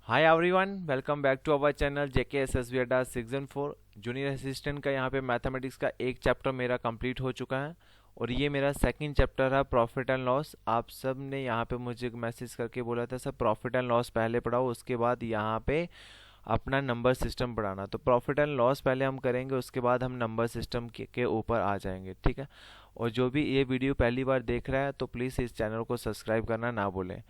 Hi everyone, welcome back to our channel JK S S B Adda season 4 junior assistant का। यहाँ पे mathematics का एक चैप्टर मेरा कंप्लीट हो चुका है और ये मेरा सेकंड चैप्टर है प्रॉफिट एंड लॉस। आप सब ने यहाँ पे मुझे मैसेज करके बोला था सर प्रॉफिट एंड लॉस पहले पढ़ाओ, उसके बाद यहाँ पे अपना नंबर सिस्टम पढ़ाना। तो प्रॉफिट एंड लॉस पहले हम करेंगे, उसके बाद हम नंबर सिस्टम के ऊपर आ जाएंगे, ठीक है। और जो भी ये वीडियो पहली बार देख रहा है तो प्लीज़ इस चैनल को सब्सक्राइब करना ना भूलें।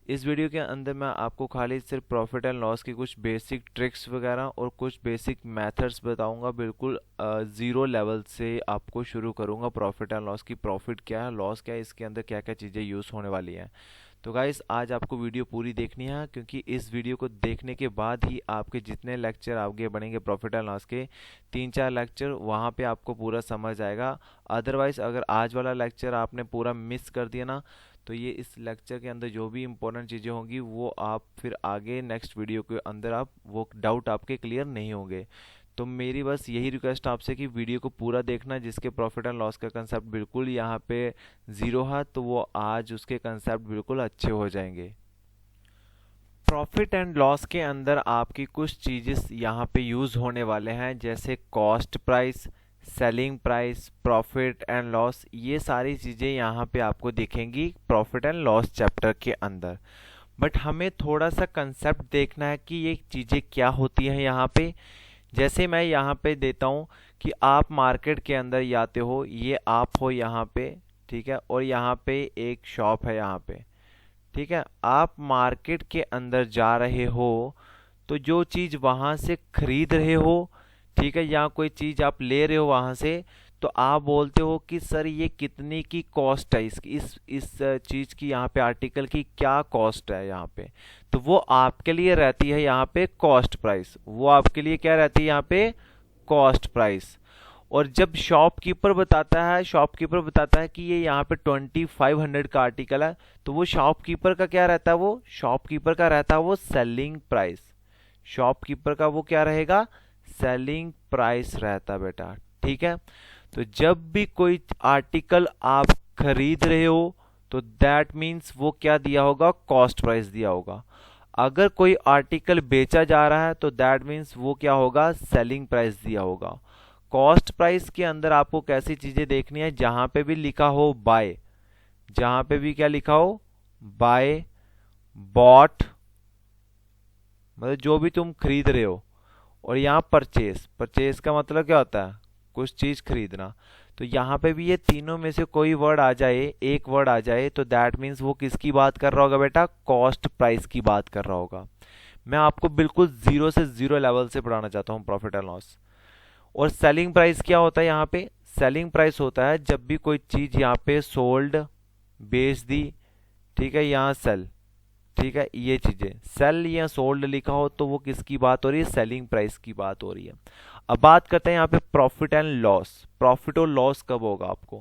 इस वीडियो के अंदर मैं आपको खाली सिर्फ प्रॉफिट एंड लॉस की कुछ बेसिक ट्रिक्स वगैरह और कुछ बेसिक मेथड्स बताऊंगा। बिल्कुल ज़ीरो लेवल से आपको शुरू करूंगा प्रॉफिट एंड लॉस की। प्रॉफिट क्या है, लॉस क्या है, इसके अंदर क्या क्या चीज़ें यूज़ होने वाली हैं। तो गाइस आज आपको वीडियो पूरी देखनी है, क्योंकि इस वीडियो को देखने के बाद ही आपके जितने लेक्चर आगे बढ़ेंगे प्रॉफिट एंड लॉस के 3-4 लेक्चर, वहाँ पे आपको पूरा समझ आएगा। अदरवाइज अगर आज वाला लेक्चर आपने पूरा मिस कर दिया ना, तो ये इस लेक्चर के अंदर जो भी इंपॉर्टेंट चीज़ें होंगी वो आप फिर आगे नेक्स्ट वीडियो के अंदर आप वो डाउट आपके क्लियर नहीं होंगे। तो मेरी बस यही रिक्वेस्ट आपसे कि वीडियो को पूरा देखना। जिसके प्रॉफिट एंड लॉस का कंसेप्ट बिल्कुल यहाँ पे ज़ीरो है तो वो आज उसके कंसेप्ट बिल्कुल अच्छे हो जाएंगे। प्रॉफिट एंड लॉस के अंदर आपकी कुछ चीज़ें यहाँ पे यूज़ होने वाले हैं, जैसे cost price, selling price, profit and loss. ये सारी चीज़ें यहाँ पे आपको दिखेंगी प्रॉफिट एंड लॉस चैप्टर के अंदर। बट हमें थोड़ा सा कंसेप्ट देखना है कि ये चीज़ें क्या होती हैं यहाँ पे। जैसे मैं यहाँ पे देता हूँ कि आप मार्केट के अंदर जाते हो, ये आप हो यहाँ पे, ठीक है, और यहाँ पे एक शॉप है यहाँ पे, ठीक है। आप मार्केट के अंदर जा रहे हो तो जो चीज़ वहाँ से खरीद रहे हो, ठीक है, या कोई चीज़ आप ले रहे हो वहाँ से, तो आप बोलते हो कि सर ये कितने की कॉस्ट है, इसकी इस चीज़ की, यहाँ पे आर्टिकल की क्या कॉस्ट है यहाँ पे। तो वो आपके लिए रहती है यहाँ पे कॉस्ट प्राइस। वो आपके लिए क्या रहती है यहाँ पे, कॉस्ट प्राइस। और जब शॉपकीपर बताता है कि ये यहाँ पे 2500 का आर्टिकल है, तो वो शॉपकीपर का क्या रहता है, वो शॉपकीपर का रहता है वो सेलिंग प्राइस। शॉपकीपर का वो क्या रहेगा, सेलिंग प्राइस रहता बेटा, ठीक है। तो जब भी कोई आर्टिकल आप खरीद रहे हो तो दैट मीन्स वो क्या दिया होगा, कॉस्ट प्राइस दिया होगा। अगर कोई आर्टिकल बेचा जा रहा है तो दैट मीन्स वो क्या होगा, सेलिंग प्राइस दिया होगा। कॉस्ट प्राइस के अंदर आपको कैसी चीजें देखनी है, जहां पे भी लिखा हो बाय, जहां पे भी क्या लिखा हो, बाय, बॉट, मतलब जो भी तुम खरीद रहे हो, और यहाँ परचेस, परचेस का मतलब क्या होता है, कुछ चीज खरीदना। तो यहाँ पे भी ये तीनों में से कोई वर्ड आ जाए, एक वर्ड आ जाए, तो दैट मीन्स वो किसकी बात कर रहा होगा बेटा, कॉस्ट प्राइस की बात कर रहा होगा। मैं आपको बिल्कुल जीरो से जीरो लेवल से पढ़ाना चाहता हूँ प्रॉफिट एंड लॉस। और सेलिंग प्राइस क्या होता है यहाँ पे, सेलिंग प्राइस होता है जब भी कोई चीज यहाँ पे सोल्ड, बेच दी, ठीक है, यहाँ सेल, ठीक है, ये चीजें सेल या सोल्ड लिखा हो तो वो किसकी बात हो रही है, सेलिंग प्राइस की बात हो रही है। अब बात करते हैं यहाँ पे प्रॉफिट एंड लॉस। प्रॉफिट और लॉस कब होगा आपको,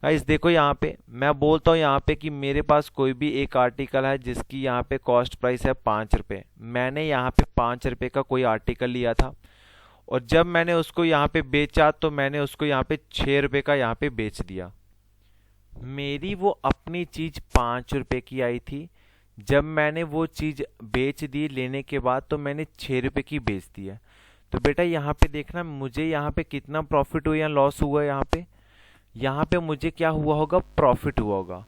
गाइस देखो यहाँ पे मैं बोलता हूँ यहाँ पे कि मेरे पास कोई भी एक आर्टिकल है जिसकी यहाँ पे कॉस्ट प्राइस है 5 रुपये। मैंने यहाँ पे 5 रुपये का कोई आर्टिकल लिया था, और जब मैंने उसको यहाँ पे बेचा तो मैंने उसको यहाँ पे 6 रुपये का यहाँ पे बेच दिया। मेरी वो अपनी चीज 5 रुपये की आई थी, जब मैंने वो चीज बेच दी लेने के बाद तो मैंने 6 रुपये की बेच दी है। तो बेटा यहाँ पे देखना मुझे यहाँ पे कितना प्रॉफिट हुआ या लॉस हुआ, यहाँ पे मुझे क्या हुआ होगा, प्रॉफिट हुआ होगा।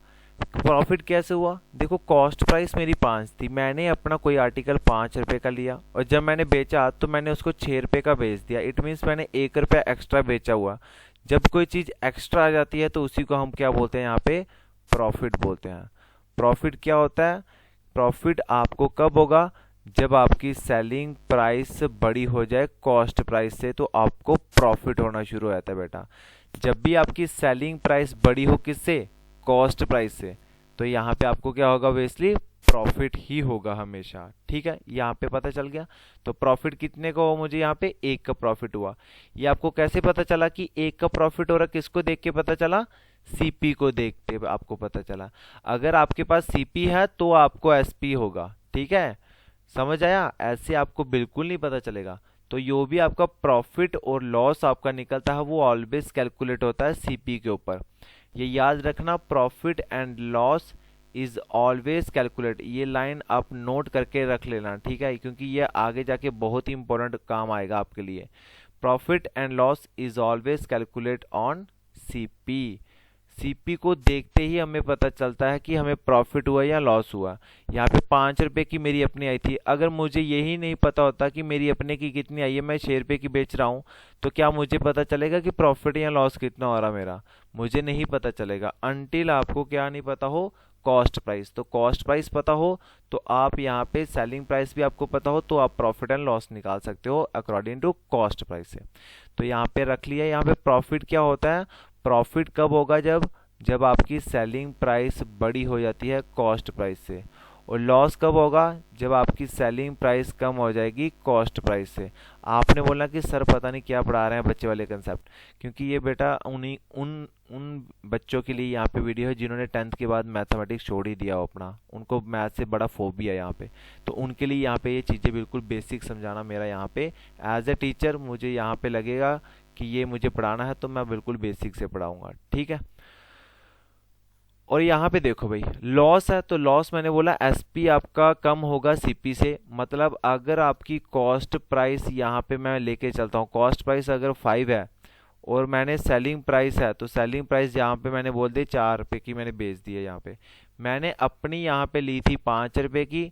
प्रॉफिट कैसे हुआ, देखो कॉस्ट प्राइस मेरी 5 थी, मैंने अपना कोई आर्टिकल 5 रुपये का लिया और जब मैंने बेचा तो मैंने उसको 6 रुपये का बेच दिया। इट मीन्स मैंने 1 रुपया एक्स्ट्रा बेचा हुआ। जब कोई चीज एक्स्ट्रा आ जाती है तो उसी को हम क्या बोलते हैं, यहाँ पे प्रॉफिट बोलते हैं। प्रॉफिट क्या होता है, प्रॉफिट आपको कब होगा, जब आपकी सेलिंग प्राइस बड़ी हो जाए कॉस्ट प्राइस से, तो आपको प्रॉफिट होना शुरू हो जाता है बेटा। जब भी आपकी सेलिंग प्राइस बड़ी हो किससे, कॉस्ट प्राइस से, तो यहाँ पे आपको क्या होगा, ऑब्वियसली प्रॉफिट ही होगा हमेशा, ठीक है। यहाँ पे पता चल गया। तो प्रॉफिट कितने का हुआ, मुझे यहाँ पे 1 का प्रॉफिट हुआ। ये आपको कैसे पता चला कि 1 का प्रॉफिट हो रहा, किसको देख के पता चला, सीपी को देखते आपको पता चला। अगर आपके पास सीपी है तो आपको एसपी होगा, ठीक है, समझ आया। ऐसे आपको बिल्कुल नहीं पता चलेगा। तो जो भी आपका प्रॉफिट और लॉस आपका निकलता है वो ऑलवेज कैलकुलेट होता है सीपी के ऊपर। ये याद रखना, profit and loss is always calculate, ये लाइन आप नोट करके रख लेना, ठीक है, क्योंकि ये आगे जाके बहुत ही इंपॉर्टेंट काम आएगा आपके लिए। Profit and loss is always calculate on CP. CP को देखते ही हमें पता चलता है कि हमें प्रॉफिट हुआ या लॉस हुआ। यहाँ पे 5 रुपए की मेरी अपनी आई थी, अगर मुझे यही नहीं पता होता कि मेरी अपने की कितनी आई है, मैं 6 रुपए की बेच रहा हूँ, तो क्या मुझे पता चलेगा कि प्रॉफिट या लॉस कितना हो रहा मेरा? मुझे नहीं पता चलेगा अनटिल आपको क्या नहीं पता हो, कॉस्ट प्राइस। तो कॉस्ट प्राइस पता हो तो आप यहाँ पे सेलिंग प्राइस भी आपको पता हो तो आप प्रॉफिट एंड लॉस निकाल सकते हो अकॉर्डिंग टू कॉस्ट प्राइस से। तो यहाँ पे रख लिया। यहाँ पे प्रॉफिट क्या होता है? प्रॉफिट कब होगा? जब आपकी सेलिंग प्राइस बड़ी हो जाती है कॉस्ट प्राइस से। और लॉस कब होगा? जब आपकी सेलिंग प्राइस कम हो जाएगी कॉस्ट प्राइस से। आपने बोला कि सर पता नहीं क्या पढ़ा रहे हैं बच्चे वाले कंसेप्ट, क्योंकि ये बेटा उन्हीं उन बच्चों के लिए यहाँ पे वीडियो है जिन्होंने 10th के बाद मैथमेटिक्स छोड़ ही दिया हो अपना, उनको मैथ से बड़ा फोबिया है यहाँ पे। तो उनके लिए यहाँ पे ये चीज़ें बिल्कुल बेसिक समझाना मेरा यहाँ पे एज ए टीचर, मुझे यहाँ पे लगेगा कि ये मुझे पढ़ाना है तो मैं बिल्कुल बेसिक से पढ़ाऊंगा, ठीक है। और यहाँ पे देखो भाई, लॉस है तो लॉस मैंने बोला एसपी आपका कम होगा सीपी से। मतलब अगर आपकी कॉस्ट प्राइस यहाँ पे मैं लेके चलता हूँ, कॉस्ट प्राइस अगर 5 है और मैंने सेलिंग प्राइस है, तो सेलिंग प्राइस यहाँ पे मैंने बोल दी 4 रुपए की मैंने बेच दी है। यहाँ पे मैंने अपनी यहाँ पे ली थी 5 रुपए की।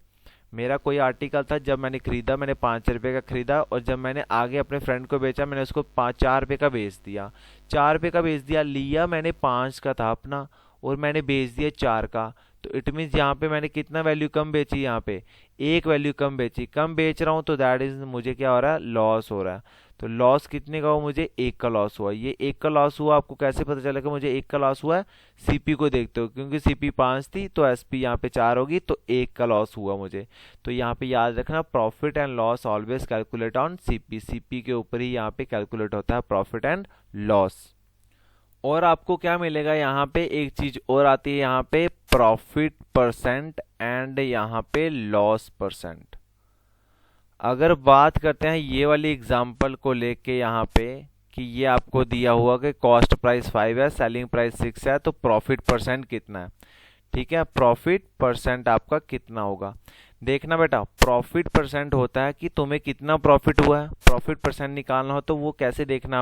मेरा कोई आर्टिकल था, जब मैंने खरीदा मैंने 5 रुपए का खरीदा, और जब मैंने आगे अपने फ्रेंड को बेचा मैंने उसको 4 रुपए का बेच दिया। 4 रुपए का बेच दिया, लिया मैंने 5 का था अपना और मैंने बेच दिया 4 का। तो इट मीन्स यहाँ पे मैंने कितना वैल्यू कम बेची? यहाँ पे 1 वैल्यू कम बेची। कम बेच रहा हूँ तो दैट इज मुझे क्या हो रहा है? लॉस हो रहा है। तो लॉस कितने का हुआ? मुझे 1 का लॉस हुआ। ये 1 का लॉस हुआ, आपको कैसे पता चलेगा मुझे 1 का लॉस हुआ है? सीपी को देखते हो, क्योंकि सीपी 5 थी तो एसपी यहाँ पे 4 होगी, तो 1 का लॉस हुआ मुझे। तो यहाँ पे याद रखना, profit and loss always calculate on CP. CP के ऊपर ही यहाँ पे कैलकुलेट होता है प्रॉफिट एंड लॉस। और आपको क्या मिलेगा यहाँ पे? एक चीज और आती है यहाँ पे, प्रॉफिट परसेंट एंड यहाँ पे लॉस परसेंट। अगर बात करते हैं ये वाली एग्जांपल को लेके यहाँ पे, कि ये आपको दिया हुआ कि कॉस्ट प्राइस 5 है, सेलिंग प्राइस 6 है, तो प्रॉफिट परसेंट कितना है? ठीक है, प्रॉफिट परसेंट आपका कितना होगा? देखना बेटा, प्रॉफिट परसेंट होता है कि तुम्हें कितना प्रॉफिट हुआ है। प्रॉफिट परसेंट निकालना हो तो वो कैसे देखना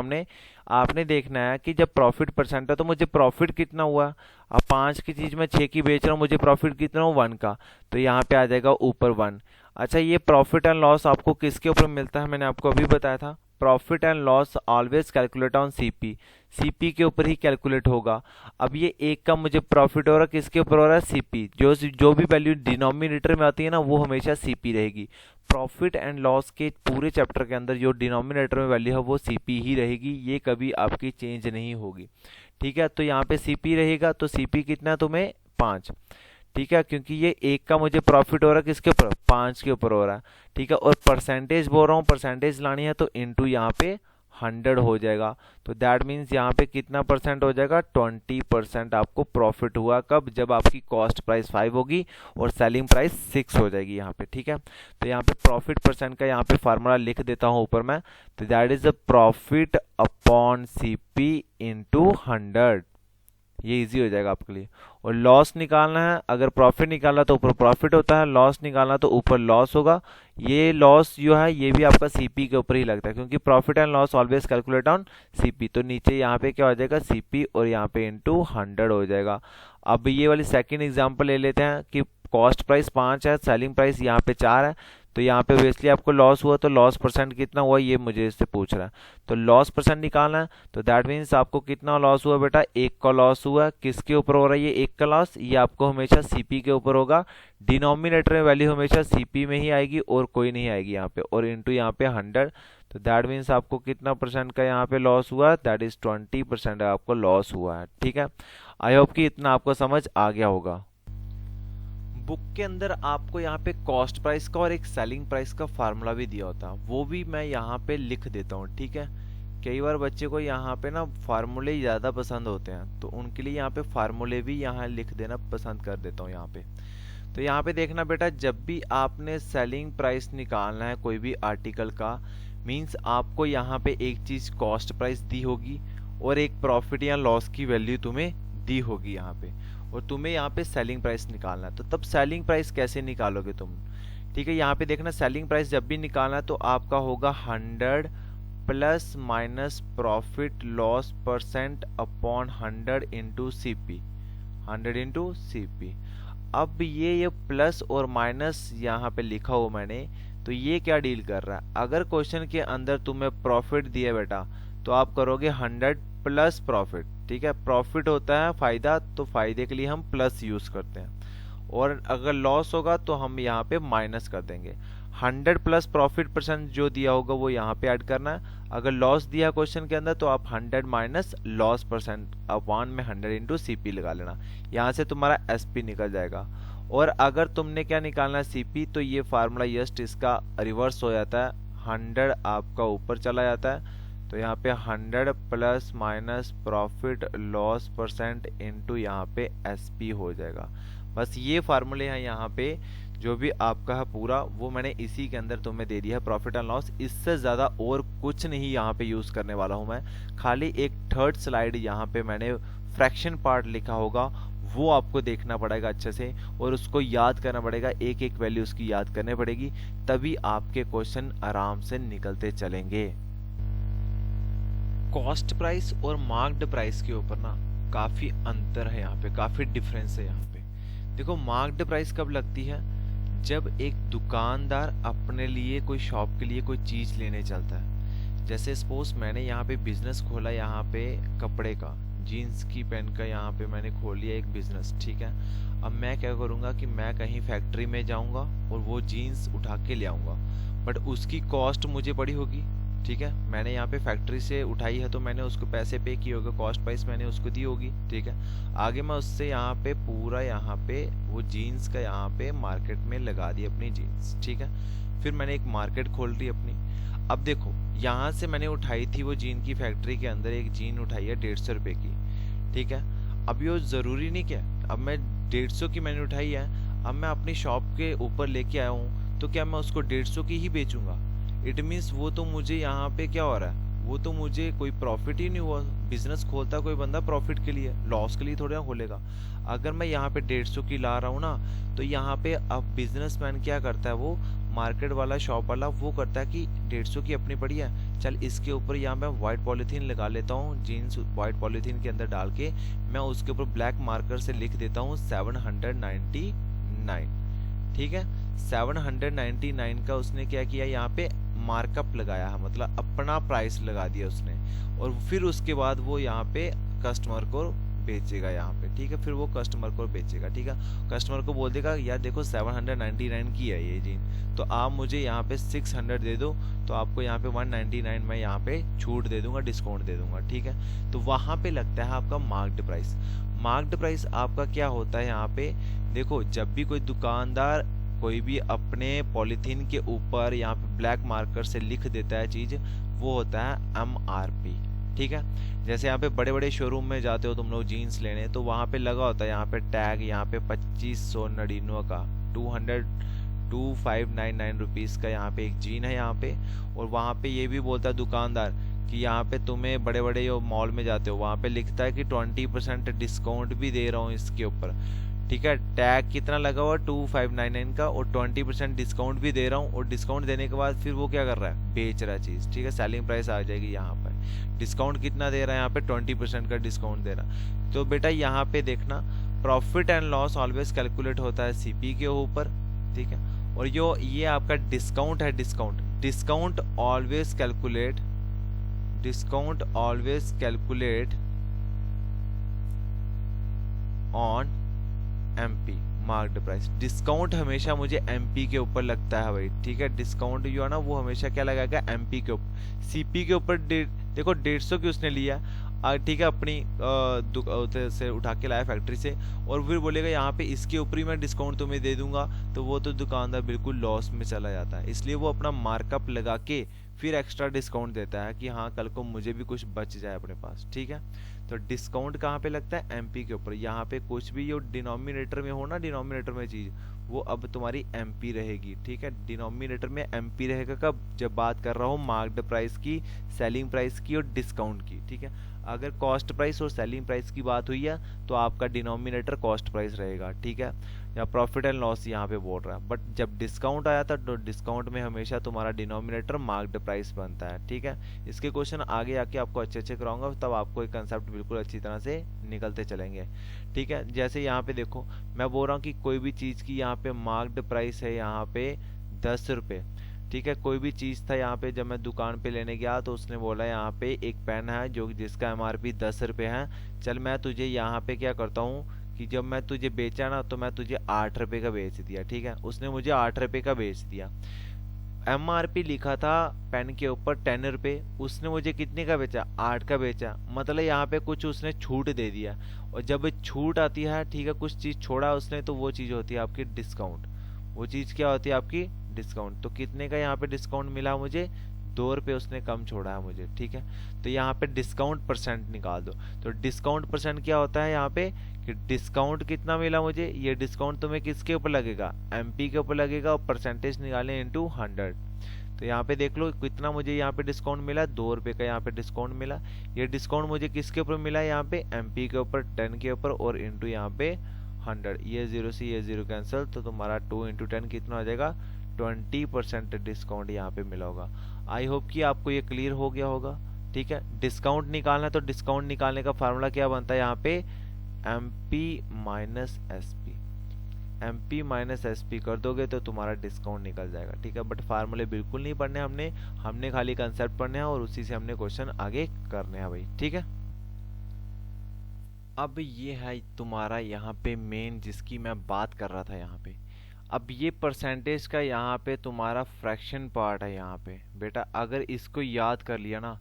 आपने देखना है कि जब प्रॉफिट परसेंट है तो मुझे प्रॉफिट कितना हुआ। अब 5 की चीज मैं 6 की बेच रहा हूँ, मुझे प्रॉफिट कितना हो? 1 का। तो यहाँ पे आ जाएगा ऊपर 1। अच्छा, ये प्रॉफिट एंड लॉस आपको किसके ऊपर मिलता है? मैंने आपको अभी बताया था, profit and loss always calculate on CP. CP के ऊपर ही कैलकुलेट होगा। अब ये 1 का मुझे प्रॉफिट हो रहा है, किसके ऊपर हो रहा है? सीपी। जो भी वैल्यू डिनोमिनेटर में आती है ना, वो हमेशा सीपी रहेगी। प्रॉफिट एंड लॉस के पूरे चैप्टर के अंदर जो डिनोमिनेटर में वैल्यू है वो सीपी ही रहेगी, ये कभी आपकी चेंज नहीं होगी, ठीक है। तो यहाँ पे सीपी रहेगा, तो सीपी कितना? तुम्हें 5, ठीक है, क्योंकि ये 1 का मुझे प्रॉफिट हो रहा है, किसके ऊपर? 5 के ऊपर हो रहा है, ठीक है। और परसेंटेज बोल रहा हूँ, परसेंटेज लानी है तो इनटू यहाँ पे 100 हो जाएगा। तो दैट मीन्स यहाँ पे कितना परसेंट हो जाएगा? 20% आपको प्रॉफिट हुआ। कब? जब आपकी कॉस्ट प्राइस 5 होगी और सेलिंग प्राइस 6 हो जाएगी यहाँ पे, ठीक है। तो यहाँ पे प्रॉफिट परसेंट का यहाँ पे फार्मूला लिख देता हूँ ऊपर मैं। तो that is the profit upon CP into 100। ये इजी हो जाएगा आपके लिए। और लॉस निकालना है, अगर प्रॉफिट निकालना तो ऊपर प्रॉफिट होता है, लॉस निकालना तो ऊपर लॉस होगा। ये लॉस जो है ये भी आपका सीपी के ऊपर ही लगता है, क्योंकि profit and loss always calculate on CP. तो नीचे यहाँ पे क्या हो जाएगा? सीपी, और यहाँ पे इंटू 100 हो जाएगा। अब ये वाली सेकेंड एग्जाम्पल ले लेते हैं कि कॉस्ट प्राइस 5 है, सेलिंग प्राइस यहाँ पे 4 है। तो यहाँ पे ऑब्वियसली आपको लॉस हुआ, तो लॉस परसेंट कितना हुआ ये मुझे इससे पूछ रहा है। तो लॉस परसेंट निकालना है, तो दैट मीन्स आपको कितना लॉस हुआ बेटा? 1 का लॉस हुआ। किसके ऊपर हो रहा है ये 1 का लॉस? ये आपको हमेशा सीपी के ऊपर होगा। डिनोमिनेटर में वैल्यू हमेशा सीपी में ही आएगी और कोई नहीं आएगी यहाँ पे, और इंटू यहाँ पे 100। तो दैट मीन्स आपको कितना परसेंट का यहाँ पे लॉस हुआ? दैट इज 20% आपको लॉस हुआ है, ठीक है। आई होप कि इतना आपको समझ आ गया होगा। बुक के अंदर आपको यहाँ पे कॉस्ट प्राइस का और एक सेलिंग प्राइस का फार्मूला भी दिया होता है, वो भी मैं यहाँ पे लिख देता हूँ, ठीक है। कई बार बच्चे को यहाँ पे ना फार्मूले ज़्यादा पसंद होते हैं, तो उनके लिए यहाँ पे फार्मूले भी यहाँ लिख देना पसंद कर देता हूँ यहाँ पे। तो यहाँ पे देखना बेटा, जब भी आपने सेलिंग प्राइस निकालना है कोई भी आर्टिकल का, मीन्स आपको यहाँ पे एक चीज़ कॉस्ट प्राइस दी होगी और एक प्रॉफिट या लॉस की वैल्यू तुम्हें दी होगी यहाँ पे। और तुम्हें यहाँ पे सेलिंग प्राइस निकालना है। तो तब सेलिंग प्राइस कैसे निकालोगे तुम? ठीक है, यहाँ पे देखना सेलिंग प्राइस जब भी निकालना है तो आपका होगा 100 plus minus profit loss percent upon 100 into CP, 100 into CP. अब ये प्लस और माइनस यहाँ पे लिखा हो मैंने, तो ये क्या डील कर रहा है? अगर क्वेश्चन के अंदर तुम्हें प्रॉफिट दिया बेटा तो आप करोगे 100 प्लस प्रॉफिट। ठीक है, प्रॉफिट होता है फायदा, तो फायदे के लिए हम प्लस यूज करते हैं, और अगर लॉस होगा तो हम यहाँ पे माइनस कर देंगे। 100 प्लस प्रॉफिट परसेंट जो दिया होगा वो यहाँ पे ऐड करना है। अगर लॉस दिया क्वेश्चन के अंदर तो आप 100 माइनस लॉस परसेंट अपॉन में 100 इंटू सीपी लगा लेना, यहाँ से तुम्हारा एसपी निकल जाएगा। और अगर तुमने क्या निकालना है सीपी, तो ये फार्मूला जस्ट इसका रिवर्स हो जाता है, 100 आपका ऊपर चला जाता है, तो यहाँ पे 100 plus minus profit loss percent into यहाँ पे एसपी हो जाएगा। बस ये फार्मूले हैं यहाँ पे, जो भी आपका है पूरा वो मैंने इसी के अंदर तुम्हें दे दिया है, प्रॉफिट एंड लॉस। इससे ज़्यादा और कुछ नहीं यहाँ पे यूज़ करने वाला हूँ मैं। खाली एक थर्ड स्लाइड यहाँ पे मैंने फ्रैक्शन पार्ट लिखा होगा, वो आपको देखना पड़ेगा अच्छे से, और उसको याद करना पड़ेगा, एक एक वैल्यू उसकी याद करनी पड़ेगी, तभी आपके क्वेश्चन आराम से निकलते चलेंगे। कॉस्ट प्राइस और मार्क्ड प्राइस के ऊपर ना काफ़ी अंतर है, यहाँ पे काफ़ी डिफरेंस है। यहाँ पे देखो, मार्क्ड प्राइस कब लगती है? जब एक दुकानदार अपने लिए कोई शॉप के लिए कोई चीज़ लेने चलता है। जैसे सपोज मैंने यहाँ पे बिजनेस खोला, यहाँ पे कपड़े का, जीन्स की पैंट का, यहाँ पे मैंने खोल लिया एक बिजनेस। ठीक है, अब मैं क्या करूँगा कि मैं कहीं फैक्ट्री में जाऊँगा और वो जीन्स उठा के ले आऊँगा, बट उसकी कॉस्ट मुझे पड़ी होगी। ठीक है, मैंने यहाँ पे फैक्ट्री से उठाई है तो मैंने उसको पैसे पे किए होंगे, कॉस्ट प्राइस मैंने उसको दी होगी। ठीक है, आगे मैं उससे यहाँ पे पूरा यहाँ पे वो जीन्स का यहाँ पे मार्केट में लगा दी अपनी जीन्स। ठीक है, फिर मैंने एक मार्केट खोल दी अपनी। अब देखो, यहाँ से मैंने उठाई थी वो जीन की फैक्ट्री के अंदर एक जीन उठाई है 150 रुपये की। ठीक है, अब ये ज़रूरी नहीं क्या, अब मैं 150 की मैंने उठाई है, अब मैं अपनी शॉप के ऊपर लेके आया हूँ, तो क्या मैं उसको 150 की ही बेचूंगा? इट मीन्स वो तो मुझे यहाँ पे क्या हो रहा है, वो तो मुझे कोई प्रॉफिट ही नहीं हुआ। बिजनेस खोलता कोई बंदा प्रॉफिट के लिए, लॉस के लिए थोड़ा खोलेगा। अगर मैं यहाँ पे 150 की ला रहा हूँ ना, तो यहाँ पे अब बिजनेसमैन क्या करता है, वो मार्केट वाला शॉप वाला वो करता है कि 150 की अपनी पड़ी है, चल इसके ऊपर यहाँ मैं व्हाइट पॉलीथीन लगा लेता हूँ, जीन्स व्हाइट पॉलीथीन के अंदर डाल के मैं उसके ऊपर ब्लैक मार्कर से लिख देता हूँ 799। ठीक है, 799 का उसने क्या किया, यहाँ पे मार्कअप लगाया है, मतलब अपना प्राइस लगा दिया उसने, और फिर उसके बाद वो यहाँ पे कस्टमर को बेचेगा यहाँ पे। ठीक है, फिर वो कस्टमर को बेचेगा। ठीक है, कस्टमर को बोल देगा यार देखो 799 की है ये जीन, तो आप मुझे यहाँ पे 600 दे दो, तो आपको यहाँ पे 199 मैं यहाँ पे छूट दे दूंगा, डिस्काउंट दे दूंगा। ठीक है, तो वहां पे लगता है आपका मार्क्ड प्राइस। मार्क्ड प्राइस आपका क्या होता है, यहाँ पे देखो, जब भी कोई दुकानदार कोई भी अपने पॉलीथीन के ऊपर यहाँ पे ब्लैक मार्कर से लिख देता है चीज, वो होता है MRP। ठीक है, जैसे यहाँ पे बड़े बड़े शोरूम में जाते हो तुम लोग जीन्स लेने, तो वहां पे लगा होता है यहाँ पे टैग, यहाँ पे 2599 का 2599 रुपीज का यहाँ पे एक जीन है यहाँ पे। और वहां पे ये भी बोलता है दुकानदार कि यहाँ पे तुम्हें बड़े बड़े जो मॉल में जाते हो वहां पे लिखता है कि 20% डिस्काउंट भी दे रहा हूँ इसके ऊपर। ठीक है, टैग कितना लगा हुआ 2599 का, और 20% डिस्काउंट भी दे रहा हूँ, और डिस्काउंट देने के बाद फिर वो क्या कर रहा है, बेच रहा है चीज। ठीक है, सेलिंग प्राइस आ जाएगी यहाँ पर, डिस्काउंट कितना दे रहा है यहाँ पे 20% का डिस्काउंट दे रहा। तो बेटा यहाँ पे देखना, profit and loss always calculate होता है सीपी के ऊपर। ठीक है, और जो ये आपका डिस्काउंट है, discount always calculate on MP marked price. Discount हमेशा मुझे MP के ऊपर लगता है भाई। ठीक है, डिस्काउंट जो है ना वो हमेशा क्या लगाएगा, MP के ऊपर। CP के ऊपर देखो 150 की उसने लिया, ठीक है, अपनी से उठा के लाया फैक्ट्री से, और फिर बोलेगा यहाँ पे इसके ऊपर ही मैं डिस्काउंट तुम्हें दे दूंगा, तो वो तो दुकानदार बिल्कुल लॉस में चला जाता है। इसलिए वो अपना मार्कअप लगा के फिर एक्स्ट्रा डिस्काउंट देता है कि हाँ कल को मुझे भी कुछ बच जाए अपने पास। ठीक है, तो डिस्काउंट कहाँ पे लगता है, MP के ऊपर। यहाँ पे कुछ भी जो डिनोमिनेटर में हो ना, डिनोमिनेटर में चीज, वो अब तुम्हारी MP रहेगी। ठीक है, डिनोमिनेटर में MP रहेगा कब, जब बात कर रहा हूँ मार्क्ड प्राइस की, सेलिंग प्राइस की और डिस्काउंट की। ठीक है, अगर कॉस्ट प्राइस और सेलिंग प्राइस की बात हुई है तो आपका डिनोमिनेटर कॉस्ट प्राइस रहेगा, ठीक है, या प्रॉफिट एंड लॉस यहाँ पे बोल रहा है। बट जब डिस्काउंट आया था तो डिस्काउंट में हमेशा तुम्हारा डिनोमिनेटर मार्क्ड प्राइस बनता है, ठीक है। इसके क्वेश्चन आगे आके आपको अच्छे अच्छे कराऊंगा, तब आपको ये कंसेप्ट बिल्कुल अच्छी तरह से निकलते चलेंगे, ठीक है। जैसे यहाँ पे देखो, मैं बोल रहा हूँ कि कोई भी चीज़ की यहाँ पे मार्क्ड प्राइस है यहाँ पे 10 रुपये, ठीक है। कोई भी चीज़ था यहाँ पे, जब मैं दुकान पे लेने गया तो उसने बोला यहाँ पे एक पेन है जो जिसका एमआरपी 10 रुपये है, चल मैं तुझे यहाँ पे क्या करता हूँ कि जब मैं तुझे बेचा ना तो मैं तुझे 8 रुपये का बेच दिया, ठीक है। उसने मुझे 8 रुपये का बेच दिया, एमआरपी लिखा था पेन के ऊपर 10 रुपये, उसने मुझे कितने का बेचा, 8 का बेचा, मतलब यहाँ पे कुछ उसने छूट दे दिया। और जब छूट आती है, ठीक है, कुछ चीज़ छोड़ा उसने, तो वो चीज़ होती है आपकी डिस्काउंट। वो चीज़ क्या होती है आपकी डिस्काउंट। तो कितने का यहाँ पे डिस्काउंट मिला मुझे, 2 रुपये उसने कम छोड़ा है मुझे, ठीक है। तो यहाँ पे डिस्काउंट परसेंट निकाल दो। तो डिस्काउंट परसेंट क्या होता है यहाँ पे कि डिस्काउंट कितना मिला मुझे, ये डिस्काउंट तुम्हें किसके ऊपर लगेगा, एमपी के ऊपर लगेगा, और परसेंटेज निकालें इनटू 100। तो यहाँ पे देख लो कितना मुझे यहाँ पे डिस्काउंट मिला, 2 रुपये का यहाँ पे डिस्काउंट मिला। ये डिस्काउंट मुझे किसके ऊपर मिला, यहाँ पे एमपी के ऊपर 10 के ऊपर, और इंटू यहाँ पे 100। ये 0 से ये 0 कैंसिल, तो तुम्हारा 2 इंटू 10 कितना हो जाएगा, 20% डिस्काउंट यहाँ पे मिला होगा। आई होप कि आपको ये क्लियर हो गया होगा, ठीक है। डिस्काउंट निकालना है तो डिस्काउंट निकालने का फार्मूला क्या बनता है यहाँ पे, MP minus SP. MP minus SP कर दोगे तो तुम्हारा डिस्काउंट निकल जाएगा, ठीक है। बट फार्मूले बिल्कुल नहीं पढ़ने हमने खाली कंसेप्ट पढ़ने हैं और उसी से हमने क्वेश्चन आगे करने हैं भाई, ठीक है। अब ये है तुम्हारा यहाँ पे मेन जिसकी मैं बात कर रहा था यहाँ पे। अब ये परसेंटेज का यहाँ पे तुम्हारा फ्रैक्शन पार्ट है यहाँ पे बेटा, अगर इसको याद कर लिया ना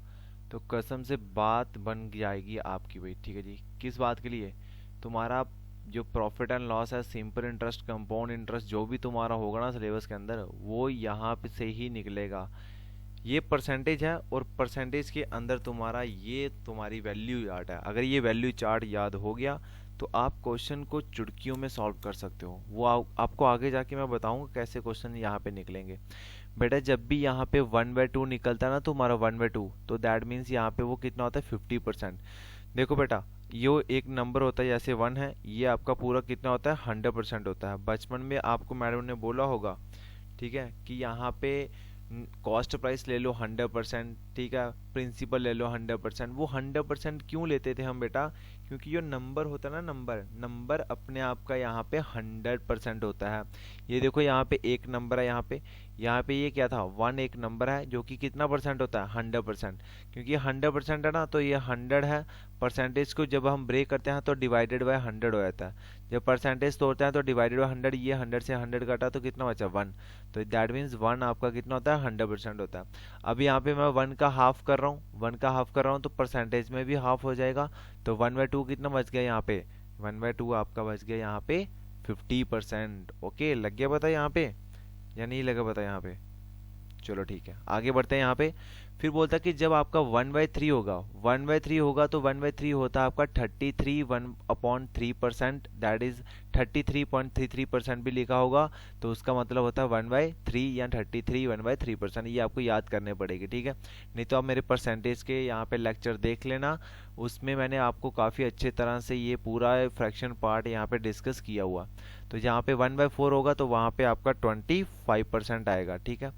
तो कसम से बात बन जाएगी आपकी भाई, ठीक है जी। किस बात के लिए, तुम्हारा जो प्रॉफिट एंड लॉस है, सिंपल इंटरेस्ट, कंपाउंड इंटरेस्ट, जो भी तुम्हारा होगा ना सिलेबस के अंदर, वो यहाँ पे से ही निकलेगा। ये परसेंटेज है और परसेंटेज के अंदर तुम्हारा ये तुम्हारी वैल्यू चार्ट है। अगर ये वैल्यू चार्ट याद हो गया तो आप क्वेश्चन को चुटकियों में सॉल्व कर सकते हो। वो आपको आगे जाके मैं बताऊंगा कैसे क्वेश्चन यहाँ पे निकलेंगे बेटा। जब भी यहाँ पे 1/2 निकलता है ना तुम्हारा 1/2, तो दैट मीन्स यहाँ पे वो कितना होता है, 50%। देखो बेटा, ये एक नंबर होता है जैसे 1 है, ये आपका पूरा कितना होता है, 100% होता है। बचपन में आपको मैडम ने बोला होगा, ठीक है, कि यहाँ पे कॉस्ट प्राइस ले लो 100%, ठीक है, प्रिंसिपल ले लो 100%। वो 100% क्यों लेते थे हम बेटा, क्योंकि जो नंबर होता है ना, नंबर अपने आप का यहाँ पे 100% होता है। ये देखो यहाँ पे एक नंबर है, यहाँ पे ये क्या था, 1 एक नंबर है जो कि कितना परसेंट होता है, 100%। क्योंकि 100% है ना, तो ये 100 है। परसेंटेज को जब हम ब्रेक करते हैं तो डिवाइडेड बाय 100 हो जाता है। जब परसेंटेज तोड़ते हैं तो डिवाइडेड बाय 100, ये 100 से 100 कटा तो कितना बचा, 1। तो दैट मीन्स 1 आपका कितना होता है, 100% होता है। अब यहाँ पे मैं 1 का हाफ कर रहा हूँ, 1 का हाफ कर रहा हूँ तो परसेंटेज में भी हाफ हो जाएगा। तो 1/2 कितना बच गया यहाँ पे, 1/2 आपका बच गया यहाँ पे 50%। ओके, लग गया पता यहाँ पे या नहीं लगा पता यहाँ पे। चलो ठीक है, आगे बढ़ते हैं यहाँ पे। फिर बोलता है कि जब आपका 1/3 होगा, 1/3 होगा तो 1/3 होता है आपका 33 1/3%, दैट इज 33.33% भी लिखा होगा तो उसका मतलब होता है 1/3 या 33 1/3%। ये आपको याद करने पड़ेगी, ठीक है। नहीं तो आप मेरे परसेंटेज के यहाँ पे लेक्चर देख लेना, उसमें मैंने आपको काफ़ी अच्छे तरह से ये पूरा फ्रैक्शन पार्ट यहाँ पे डिस्कस किया हुआ। तो जहाँ पे 1/4 होगा तो वहाँ पे आपका 25% आएगा, ठीक है।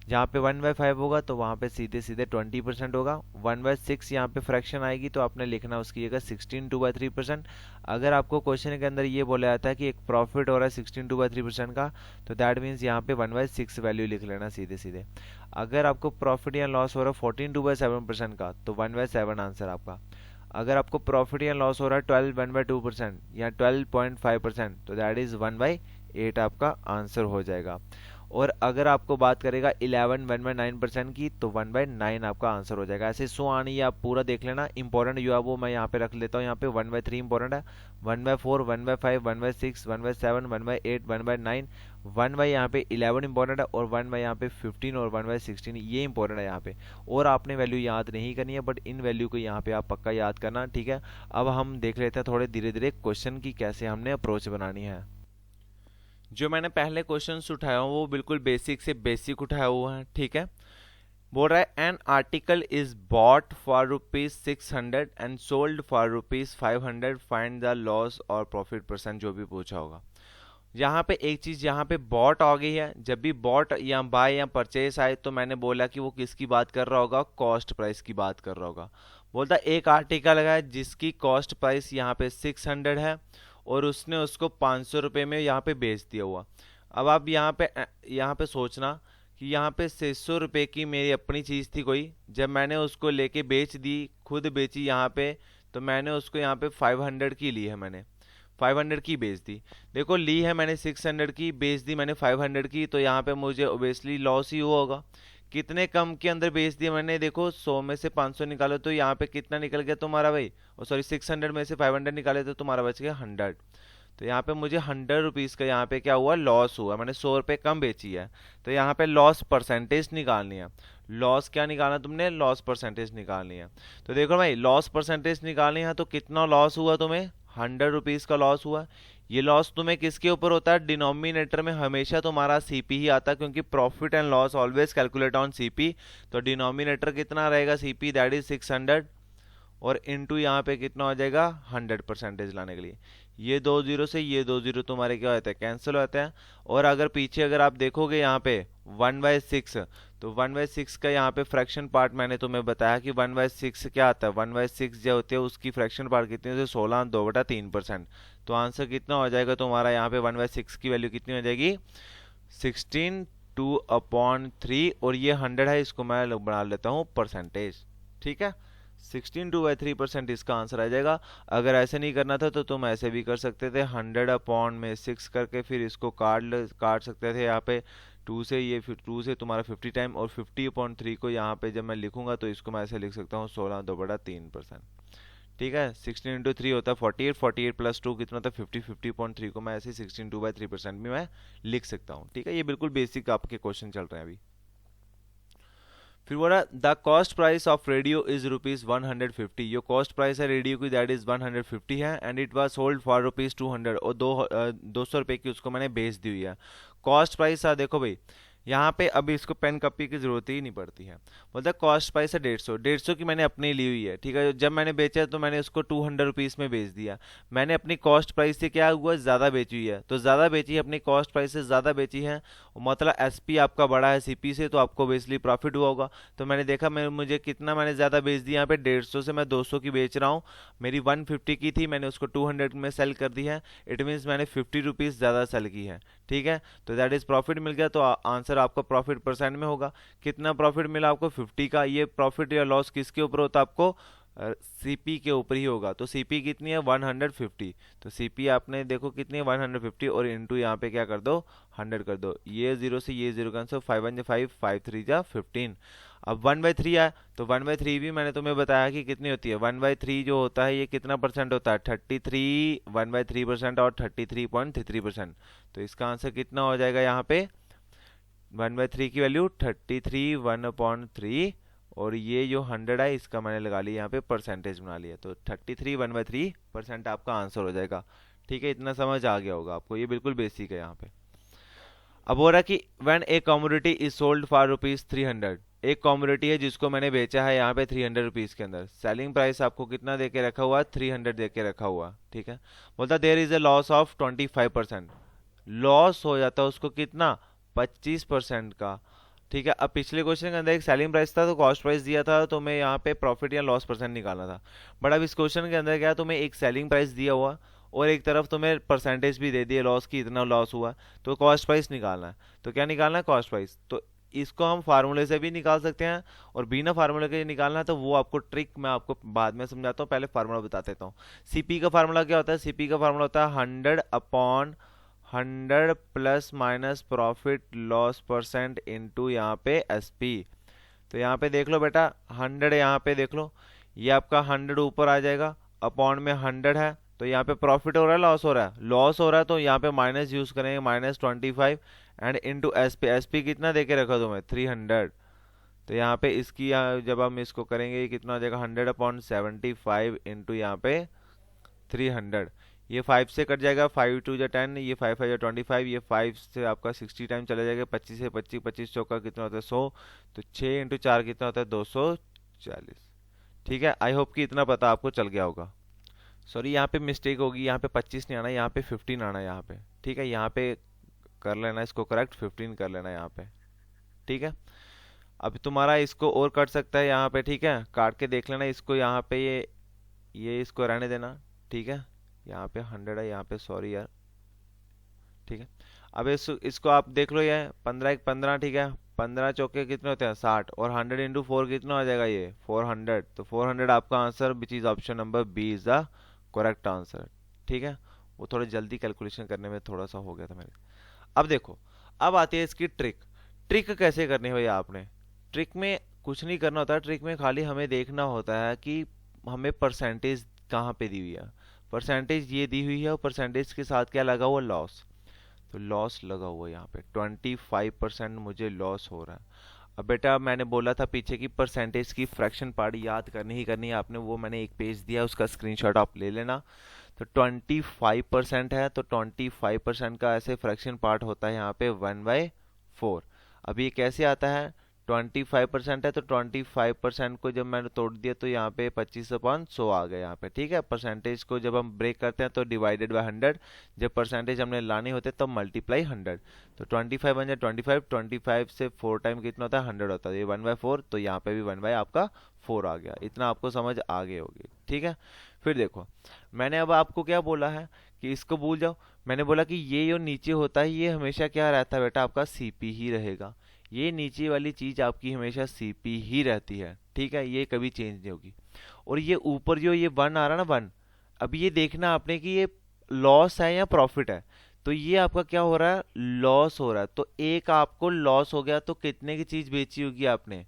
जहाँ पे 1/5 होगा तो वहाँ पे सीधे सीधे 20% होगा। 1/6 यहाँ पे फ्रैक्शन आएगी तो आपने लिखना उसकी जगह 16 2/3%। अगर आपको क्वेश्चन के अंदर ये बोला जाता है कि एक प्रॉफिट हो रहा है 16 2/3% का, तो दैट मीन्स यहाँ पे 1/6 वैल्यू लिख लेना सीधे सीधे। अगर आपको प्रॉफिट या लॉस हो रहा है 14 2/7% का, तो 1/7 आंसर आपका। अगर आपको प्रॉफिट या लॉस हो रहा है 12 1/2% या 12.5%, तो दैट इज 1/8 आपका आंसर हो जाएगा। और अगर आपको बात करेगा 11 1/9% की, तो 1/9 आपका आंसर हो जाएगा। ऐसे सो आनी आप पूरा देख लेना। इंपॉर्टेंट जो है वो मैं यहाँ पे रख लेता हूँ। यहाँ पे 1/3 इंपॉर्टेंट है, 1/4 1/5 1/6 1/7 1/8 1/9 1 यहाँ पे 11 इंपॉर्टेंट है, और 1 यहाँ पे 15 और 1/16 ये इंपॉर्टेंट है यहाँ पे। और आपने वैल्यू याद नहीं करनी है, बट इन वैल्यू को यहाँ पे आप पक्का याद करना, ठीक है। अब हम देख लेते हैं थोड़े धीरे धीरे क्वेश्चन की कैसे हमने अप्रोच बनानी है। जो मैंने पहले क्वेश्चंस उठाया हूँ वो बिल्कुल बेसिक से बेसिक उठाया हुआ है, ठीक है। बोल रहा है an article is bought for ₹600 and sold for ₹500, find the loss और प्रॉफिट परसेंट, जो भी पूछा होगा। यहाँ पे एक चीज यहाँ पे बॉट आ गई है। जब भी बॉट या बाय या परचेस आए तो मैंने बोला कि वो किसकी बात कर रहा होगा, कॉस्ट प्राइस की बात कर रहा होगा। बोलता एक आर्टिकल है जिसकी कॉस्ट प्राइस यहाँ पे 600 है और उसने उसको 500 रुपये में यहाँ पे बेच दिया हुआ। अब आप यहाँ पे सोचना कि यहाँ पे 600 रुपये की मेरी अपनी चीज़ थी कोई, जब मैंने उसको लेके बेच दी, खुद बेची यहाँ पे, तो मैंने उसको यहाँ पे 500 की ली है, मैंने 500 की बेच दी। देखो ली है मैंने 600 की, बेच दी मैंने 500 की, तो यहाँ पे मुझे ओबियसली लॉस ही हुआ होगा। कितने कम के अंदर बेच दिया मैंने, देखो 100 में से 500 निकालो तो यहाँ पे कितना निकल गया तुम्हारा भाई, और सॉरी 600 में से 500 निकाले तो तुम्हारा बच गया 100। तो यहाँ पे मुझे 100 रुपीज़ का यहाँ पे क्या हुआ, लॉस हुआ, मैंने 100 रुपये कम बेची है। तो यहाँ पे लॉस परसेंटेज निकालनी है। लॉस क्या निकालना तुमने, लॉस परसेंटेज निकालनी है। तो देखो भाई लॉस परसेंटेज निकालनी है, तो कितना लॉस हुआ तुम्हें, 100 रुपीज़ का लॉस हुआ। ये लॉस तुम्हें किसके ऊपर होता है, डिनोमिनेटर में हमेशा तुम्हारा सीपी ही आता है, क्योंकि profit and loss always calculate on CP. तो डिनोमिनेटर कितना रहेगा सीपी, दैट इज 600, और इनटू यहाँ पे कितना हो जाएगा 100 परसेंटेज लाने के लिए। ये 2 जीरो से ये 2 जीरो तुम्हारे क्या होते हैं, कैंसिल होते हैं। और अगर पीछे अगर आप देखोगे यहाँ पे 1/6, तो 1/6 का यहाँ पे फ्रैक्शन पार्ट मैंने तुम्हें बताया कि 1/6 क्या आता है, 1/6 जो होती है उसकी फ्रैक्शन पार्ट कितनी होती है, 16 2/3%। तो आंसर कितना हो जाएगा तुम्हारा यहाँ पे, 1/6 की वैल्यू कितनी हो जाएगी, 16 2/3, और ये 100 है, इसको मैं बना लेता हूँ परसेंटेज। ठीक है, 16 2/3% इसका आंसर आ जाएगा। अगर ऐसे नहीं करना था तो तुम ऐसे भी कर सकते थे, 100/6 करके फिर इसको काट सकते थे यहाँ पे 2 से, ये फिर 2 से तुम्हारा 50 टाइम, और 50/3 को यहाँ पे जब मैं लिखूंगा तो इसको मैं ऐसे लिख सकता हूँ 16 2/3%। ठीक है, 16 इंटू 3 होता है 48, 48 प्लस 2 कितना होता है 50, 50/3 को मैं ऐसे 16 2/3% में मैं लिख सकता हूँ। ठीक है, ये बिल्कुल बेसिक आपके क्वेश्चन चल रहे हैं अभी। फिर बोला the cost price of radio is ₹150। जो कॉस्ट प्राइस है रेडियो की दैट इज 150 है, and it was sold for ₹200, और 200 रुपये की उसको मैंने बेच दी हुई है। कॉस्ट प्राइस है, देखो भाई यहाँ पे अभी इसको पेन कॉपी की जरूरत ही नहीं पड़ती है। मतलब कॉस्ट प्राइस है 150 की मैंने अपनी ली हुई है। ठीक है, जब मैंने बेचा तो मैंने उसको 200 रुपीज़ में बेच दिया। मैंने अपनी कॉस्ट प्राइस से क्या हुआ, ज़्यादा बेची हुई है, तो ज़्यादा बेची है, अपनी कॉस्ट प्राइस से ज़्यादा बेची है, मतलब एसपी आपका बड़ा है सीपी से, तो आपको बेसिकली प्रॉफिट हुआ होगा। तो मैंने देखा मुझे कितना मैंने ज़्यादा बेच दिया, यहाँ पे 150 से मैं 200 की बेच रहा हूँ। मेरी 150 की थी, मैंने उसको 200 में सेल कर दी है, इट मीन्स मैंने 50 रुपीज़ ज़्यादा सेल की है। ठीक है, तो दैट इज प्रॉफिट मिल गया। तो आंसर आपका प्रॉफिट परसेंट में होगा। कितना प्रॉफिट मिला आपको, 50 का। ये प्रॉफिट या लॉस किसके ऊपर होता है, आपको सीपी के ऊपर ही होगा। तो सीपी कितनी है 150, तो सीपी आपने देखो कितनी है 150, और इंटू यहाँ पे क्या कर दो 100 कर दो। ये जीरो से ये जीरो कैंसिल, 5 1 5, 5 3 15। अब 1/3 आया, तो 1/3 भी मैंने तुम्हें बताया कि कितनी होती है, 1/3 जो होता है ये कितना परसेंट होता है 33, 1/3% और 33.33%। तो इसका आंसर कितना हो जाएगा यहाँ पे, 1/3 की वैल्यू 33 1/3, और ये जो 100 है इसका मैंने लगा लिया यहाँ पे परसेंटेज बना लिया, तो 33 1/3% आपका आंसर हो जाएगा। ठीक है, इतना समझ आ गया होगा आपको, ये बिल्कुल बेसिक है यहाँ पे। अब हो रहा है कि when A commodity is sold for ₹300, एक कमोडिटी है जिसको मैंने बेचा है यहाँ पे 300 रुपीज के अंदर, सेलिंग प्राइस आपको कितना दे के रखा हुआ, 300 दे के रखा हुआ। ठीक है, बोलता there is a loss of 25%, loss हो जाता है उसको कितना 25% का। ठीक है, अब पिछले क्वेश्चन के अंदर एक सेलिंग प्राइस था तो कॉस्ट प्राइस दिया था, तो मैं यहाँ पे प्रॉफिट या लॉस परसेंट निकालना था। बट अब इस क्वेश्चन के अंदर क्या, तुम्हें एक सेलिंग प्राइस दिया हुआ और एक तरफ तुम्हें परसेंटेज भी दे दिए लॉस की, इतना लॉस हुआ, तो कॉस्ट प्राइस निकालना है। तो क्या निकालना है, कॉस्ट प्राइस। तो इसको हम फार्मूले से भी निकाल सकते हैं, और बिना फार्मूले के निकालना है तो वो आपको ट्रिक मैं आपको बाद में समझाता हूँ, पहले फार्मूला बता देता हूँ। सीपी का फार्मूला क्या होता है, सीपी का फार्मूला होता है 100/100 plus minus profit loss percent into यहाँ पे एसपी। तो यहाँ पे देख लो बेटा 100 यहाँ पे देख लो, ये आपका 100 ऊपर आ जाएगा, अपॉन में 100 है, तो यहाँ पे प्रॉफिट हो रहा है लॉस हो रहा है, लॉस हो रहा है, तो यहाँ पे माइनस यूज करेंगे -25, एंड इंटू एसपी। एसपी कितना देके रखा तुम्हें 300, तो यहाँ पे इसकी जब हम इसको करेंगे कितना हो जाएगा 100/75 इंटू यहाँ पे 300। ये 5 से कट जाएगा, 5 टू जा 10, ये 5 5 जा 25, ये 5 से आपका 60 टाइम चला जाएगा, 25 से 25, 25 चौका कितना होता है 100, तो 6 इंटू 4 कितना होता है 240। ठीक है, आई होप कि इतना पता आपको चल गया होगा। सॉरी यहाँ पे मिस्टेक होगी, यहाँ पे 25 नहीं आना, यहाँ पे 15 आना यहाँ पे। ठीक है, यहाँ पे कर लेना इसको करेक्ट, 15 कर लेना यहाँ पे। ठीक है, अब तुम्हारा इसको और कट सकता है यहाँ पे। ठीक है, काट के देख लेना इसको, यहाँ पे ये इसको रहने देना। ठीक है, यहाँ पे 100 है, यहाँ पे सॉरी यार। ठीक है, अब इसको आप देख लो, ये 15 एक 15। ठीक है, 15 चौके कितने होते हैं 60, और 100 इंटू 4 कितना हो जाएगा ये 400। तो 400 आपका answer, which is option number B is the correct answer. ठीक है, वो थोड़ी जल्दी कैलकुलेशन करने में थोड़ा सा हो गया था मेरे। अब देखो, अब आती है इसकी ट्रिक। ट्रिक कैसे करनी है भैया आपने? ट्रिक में कुछ नहीं करना होता, ट्रिक में खाली हमें देखना होता है कि हमें परसेंटेज कहाँ पे दी हुई है। परसेंटेज ये दी हुई है, और परसेंटेज के साथ क्या लगा हुआ, लॉस। तो लॉस लगा हुआ है यहाँ पे 25% मुझे लॉस हो रहा है। अब बेटा मैंने बोला था पीछे की परसेंटेज की फ्रैक्शन पार्ट याद करनी ही करनी है आपने, वो मैंने एक पेज दिया, उसका स्क्रीनशॉट आप ले लेना। तो 25% है, तो 25% का ऐसे फ्रैक्शन पार्ट होता है यहाँ पे 1/4। अब ये कैसे आता है, 25% है तो 25% को जब मैंने तोड़ दिया तो यहाँ पे 25/100 आ गया यहाँ पे। ठीक है, परसेंटेज को जब हम ब्रेक करते हैं तो डिवाइडेड बाय 100, जब परसेंटेज हमने लाने होते हैं तो मल्टीप्लाई 100। तो 25 बन जाए 25, 25 से 4 टाइम कितना होता है 100 होता है, ये 1/4, तो यहाँ पे भी 1 आपका 4 आ गया। इतना आपको समझ आ गई होगी। ठीक है, फिर देखो मैंने अब आपको क्या बोला है कि इसको भूल जाओ। मैंने बोला कि ये जो नीचे होता है ये हमेशा क्या रहता है बेटा, आपका सीपी ही रहेगा। ये नीचे वाली चीज आपकी हमेशा सीपी ही रहती है। ठीक है, ये कभी चेंज नहीं होगी। और ये ऊपर जो ये 1 आ रहा ना 1, अब ये देखना आपने कि ये लॉस है या प्रॉफिट है। तो ये आपका क्या हो रहा है, लॉस हो रहा है। तो एक आपको लॉस हो गया, तो कितने की चीज बेची होगी आपने?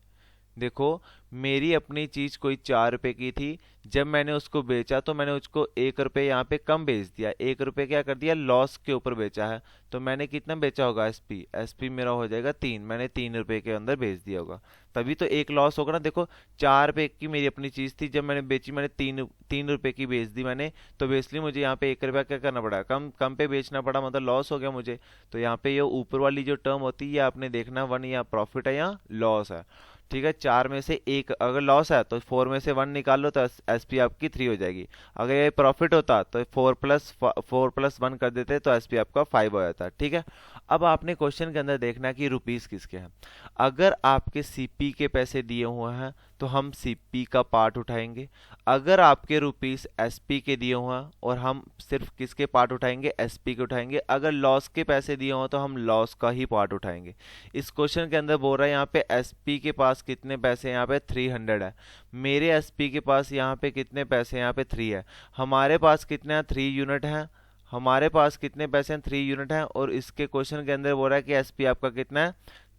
देखो, मेरी अपनी चीज कोई 4 रुपए की थी, जब मैंने उसको बेचा तो मैंने उसको 1 रुपए यहाँ पे कम बेच दिया, 1 रुपए क्या कर दिया, लॉस के ऊपर बेचा है। तो मैंने कितना बेचा होगा, एसपी, एसपी मेरा हो जाएगा 3, मैंने 3 रुपए के अंदर बेच दिया होगा, तभी तो एक लॉस होगा ना। देखो 4 रुपए की मेरी अपनी चीज थी, जब मैंने बेची मैंने 3 रुपए की बेच दी मैंने, तो बेसिकली मुझे यहाँ पे 1 रुपया क्या करना पड़ा, कम कम पे बेचना पड़ा, मतलब लॉस हो गया मुझे। तो यहाँ पे ये ऊपर वाली जो टर्म होती है आपने देखना 1 या प्रॉफिट है या लॉस है। ठीक है, 4 में से एक अगर लॉस है तो 4 में से 1 निकाल लो, तो एसपी आपकी 3 हो जाएगी। अगर ये प्रॉफिट होता तो 4+1 कर देते तो एसपी आपका 5 हो जाता। ठीक है, अब आपने क्वेश्चन के अंदर देखना है कि रुपीस किसके हैं। अगर आपके सीपी के पैसे दिए हुए हैं तो हम सीपी का पार्ट उठाएंगे। अगर आपके रुपीस एसपी के दिए हुए हैं और हम सिर्फ किसके पार्ट उठाएंगे, एसपी के उठाएंगे। अगर लॉस के पैसे दिए हुए तो हम लॉस का ही पार्ट उठाएंगे। इस क्वेश्चन के अंदर बोल रहा है यहाँ पे एसपी के पास कितने पैसे, यहाँ पे 300 है। मेरे एसपी के पास यहाँ पे कितने पैसे, यहाँ पे 3 है। हमारे पास कितने 3 यूनिट है, हमारे पास कितने पैसे हैं 3 यूनिट हैं। और इसके क्वेश्चन के अंदर बोल रहा है कि एसपी आपका कितना है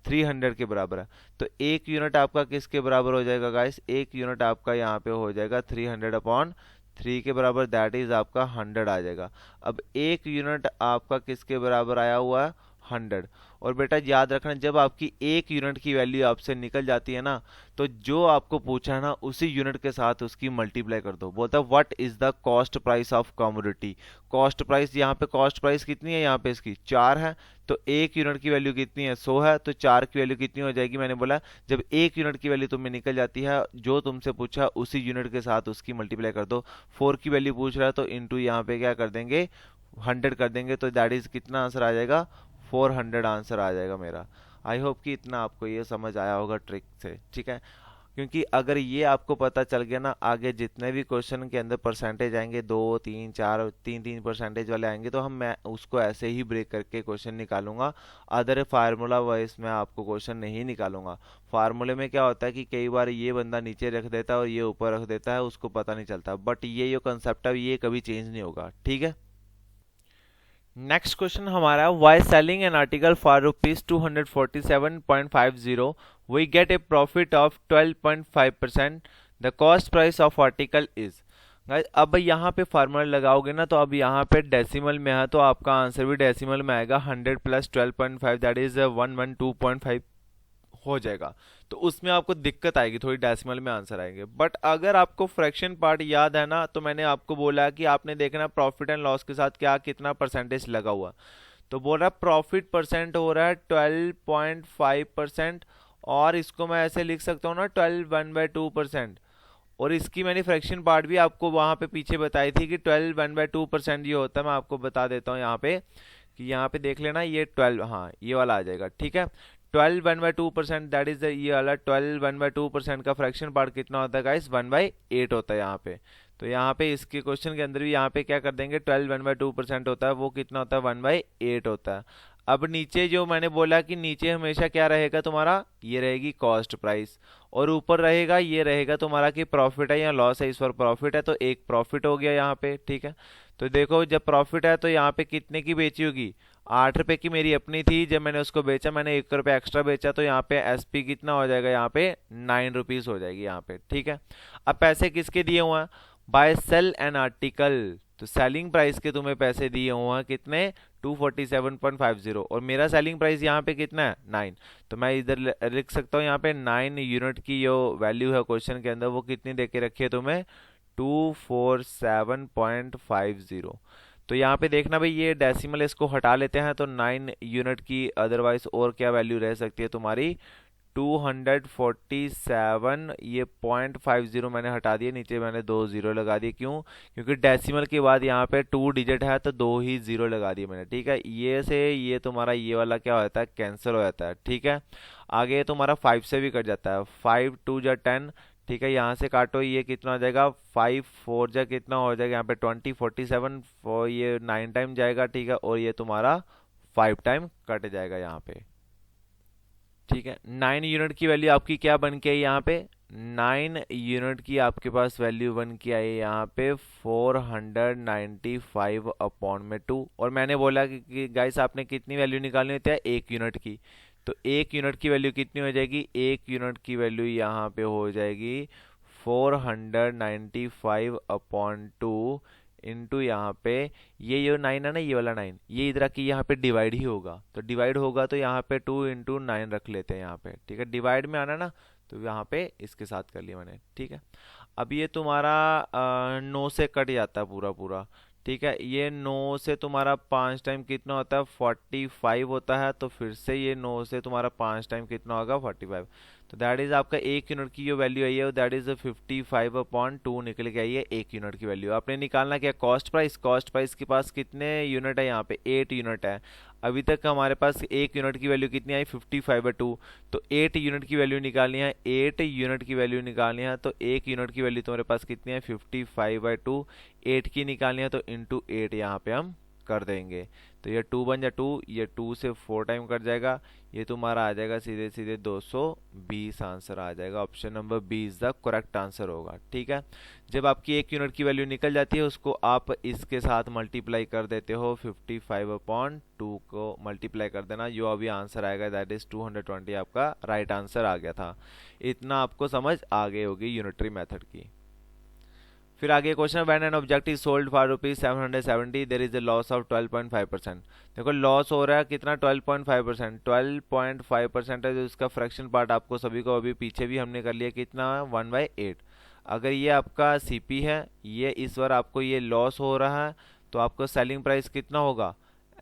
300 के बराबर है। तो 1 यूनिट आपका किसके बराबर हो जाएगा गाइस, 1 यूनिट आपका यहाँ पे हो जाएगा 300/3 के बराबर, दैट इज आपका 100 आ जाएगा। अब 1 यूनिट आपका किसके बराबर आया हुआ है 100। और बेटा याद रखना, जब आपकी 1 यूनिट की वैल्यू आपसे निकल जाती है ना, तो जो आपको पूछा ना उसी यूनिट के साथ उसकी मल्टीप्लाई कर दो। बोलता है what is the cost price of commodity. Cost price, यहाँ पे कॉस्ट प्राइस कितनी है, यहाँ पे इसकी 4 है, तो 1 यूनिट की वैल्यू कितनी है 100 है, तो 4 की वैल्यू कितनी हो जाएगी, मैंने बोला जब 1 यूनिट की वैल्यू तुम्हें निकल जाती है जो तुमसे पूछा उसी यूनिट के साथ उसकी मल्टीप्लाई कर दो। 4 की वैल्यू पूछ रहा है तो इंटू यहाँ पे क्या कर देंगे 100 कर देंगे, तो दैट इज कितना आंसर आ जाएगा 400 आंसर आ जाएगा मेरा। आई होप कि इतना आपको ये समझ आया होगा ट्रिक से। ठीक है, क्योंकि अगर ये आपको पता चल गया ना, आगे जितने भी क्वेश्चन के अंदर परसेंटेज आएंगे 2 3 4 3 परसेंटेज वाले आएंगे, तो मैं उसको ऐसे ही ब्रेक करके क्वेश्चन निकालूंगा। अदर फार्मूला वाइज मैं आपको क्वेश्चन नहीं निकालूंगा। फार्मूले में क्या होता है कि कई बार ये बंदा नीचे रख देता है और ये ऊपर रख देता है, उसको पता नहीं चलता, बट ये जो कंसेप्ट है ये कभी चेंज नहीं होगा। ठीक है, नेक्स्ट क्वेश्चन हमारा, why selling an article for ₹247.50 we get a profit of 12.5%, the cost price of article is. अब यहाँ पे फार्मूला लगाओगे ना, तो अब यहाँ पे डेसिमल में है तो आपका आंसर भी डेसिमल में आएगा। 100 + 12.5 दैट इज 112.5 हो जाएगा। तो उसमें आपको दिक्कत आएगी, थोड़ी डेसिमल में आंसर आएंगे। बट अगर आपको फ्रैक्शन पार्ट याद है ना, तो मैंने आपको बोला कि आपने देखना प्रॉफिट एंड लॉस के साथ क्या कितना परसेंटेज लगा हुआ। तो बोल रहा है प्रॉफिट परसेंट हो रहा है 12.5%, और इसको मैं ऐसे लिख सकता हूँ ना 12 1/2%। और इसकी मैंने फ्रैक्शन पार्ट भी आपको वहां पे पीछे बताई थी कि 12 1/2% ये होता है। मैं आपको बता देता हूँ यहाँ पे कि यहाँ पे देख लेना, ये 12, हाँ ये वाला आ जाएगा, ठीक है। 12 1/2%, दैट इज ये वाला 12 1/2% का फ्रैक्शन पार्ट कितना होता है गाइस, 1/8 होता है यहाँ पे। तो यहाँ पे इसके क्वेश्चन के अंदर भी यहाँ पे क्या कर देंगे, 12 1/2% होता है, वो कितना होता है, 1/8 होता है। अब नीचे जो मैंने बोला कि नीचे हमेशा क्या रहेगा तुम्हारा, ये रहेगी कॉस्ट प्राइस, और ऊपर रहेगा ये रहेगा तुम्हारा कि प्रॉफिट है या लॉस है। इस बार प्रॉफिट है तो एक प्रॉफिट हो गया यहाँ पे, ठीक है। तो देखो जब प्रॉफिट है तो यहाँ पे कितने की बेची होगी, 8 रुपए की मेरी अपनी थी, जब मैंने उसको बेचा मैंने 1 रुपया एक्स्ट्रा बेचा, तो यहाँ पे एसपी कितना हो जाएगा, यहाँ पे 9 रुपीज हो जाएगी यहाँ पे, ठीक है। अब पैसे किसके दिए हुए हैं, बाय सेल एन आर्टिकल, तो सेलिंग प्राइस के तुम्हें पैसे दिए हुए हैं कितने, 247.50, और मेरा सेलिंग प्राइस यहाँ पे कितना है, 9। तो मैं इधर लिख सकता हूँ यहाँ पे 9 यूनिट की जो वैल्यू है क्वेश्चन के अंदर वो कितनी दे के रखी है तुम्हें, 247.50। तो यहाँ पे देखना भाई, ये डेसिमल इसको हटा लेते हैं तो 9 यूनिट की, अदरवाइज और क्या वैल्यू रह सकती है तुम्हारी, 247, ये 0.50 मैंने हटा दिया, नीचे मैंने 2 जीरो लगा दिए, क्यों, क्योंकि डेसिमल के बाद यहाँ पे 2 डिजिट है तो 2 ही जीरो लगा दिए मैंने, ठीक है। ये से ये तुम्हारा ये वाला क्या होता है, कैंसिल हो जाता है, ठीक है। आगे तुम्हारा 5 से भी कट जाता है, 5 2 जा 10, ठीक है। यहाँ से काटो, ये कितना हो जाएगा, 5 4 जा कितना हो जाएगा यहाँ पे 20, 47 ये 9 टाइम जाएगा, ठीक है। और ये तुम्हारा 5 टाइम कट जाएगा यहाँ पे, ठीक है। 9 यूनिट की वैल्यू आपकी क्या बन के आई यहाँ पे, 9 यूनिट की आपके पास वैल्यू बन के आई यहाँ पे 495/2। और मैंने बोला कि गाइस आपने कितनी वैल्यू निकालनी होती है, 1 यूनिट की। तो 1 यूनिट की वैल्यू कितनी हो जाएगी, 1 यूनिट की वैल्यू यहाँ पे हो जाएगी 495/2 इंटू यहाँ पे ये जो 9 है ना, ये वाला 9 ये इधर की यहाँ पे डिवाइड ही होगा, तो डिवाइड होगा तो यहाँ पे 2 × 9 रख लेते हैं यहाँ पे, ठीक है। डिवाइड में आना ना, तो यहाँ पे इसके साथ कर लिया मैंने, ठीक है। अब ये तुम्हारा 9 से कट जाता है पूरा पूरा, ठीक है। ये 9 से तुम्हारा 5 टाइम कितना होता है, 45 होता है। तो फिर से ये 9 से तुम्हारा 5 टाइम कितना होगा, 45। तो दैट इज आपका 1 यूनिट की जो वैल्यू आई है दैट इज 55/2 निकल के आई है 1 यूनिट की वैल्यू। आपने निकालना क्या, कॉस्ट प्राइस। कॉस्ट प्राइस के पास कितने यूनिट है, यहाँ पे 8 यूनिट है। अभी तक हमारे पास 1 यूनिट की वैल्यू कितनी आई, 55/2। तो 8 यूनिट की वैल्यू निकालनी है, 8 यूनिट की वैल्यू निकालनी है। तो 1 यूनिट की वैल्यू तुम्हारे पास कितनी है, 55/2। 8 की निकालनी है तो इंटू 8 यहाँ पे हम कर देंगे। तो ये 2 बन जा 2, ये 2 से 4 टाइम कट जाएगा, ये तुम्हारा आ जाएगा सीधे सीधे 220 आंसर आ जाएगा। Option number B is the correct answer होगा, ठीक है। जब आपकी 1 यूनिट की वैल्यू निकल जाती है उसको आप इसके साथ मल्टीप्लाई कर देते हो, 55/2 को मल्टीप्लाई कर देना, जो अभी आंसर आएगा दैट इज 220 आपका राइट आंसर आ गया था। इतना आपको समझ आ गई होगी यूनिटरी मेथड की। फिर आगे question, when an object is sold for ₹770 there is a loss of 12.5%। देखो लॉस हो रहा है कितना, 12.5%। 12.5% है जो इसका फ्रैक्शन पार्ट आपको सभी को अभी पीछे भी हमने कर लिया, कितना 1/8। अगर ये आपका सीपी है, ये इस बार आपको ये लॉस हो रहा है, तो आपको सेलिंग प्राइस कितना होगा।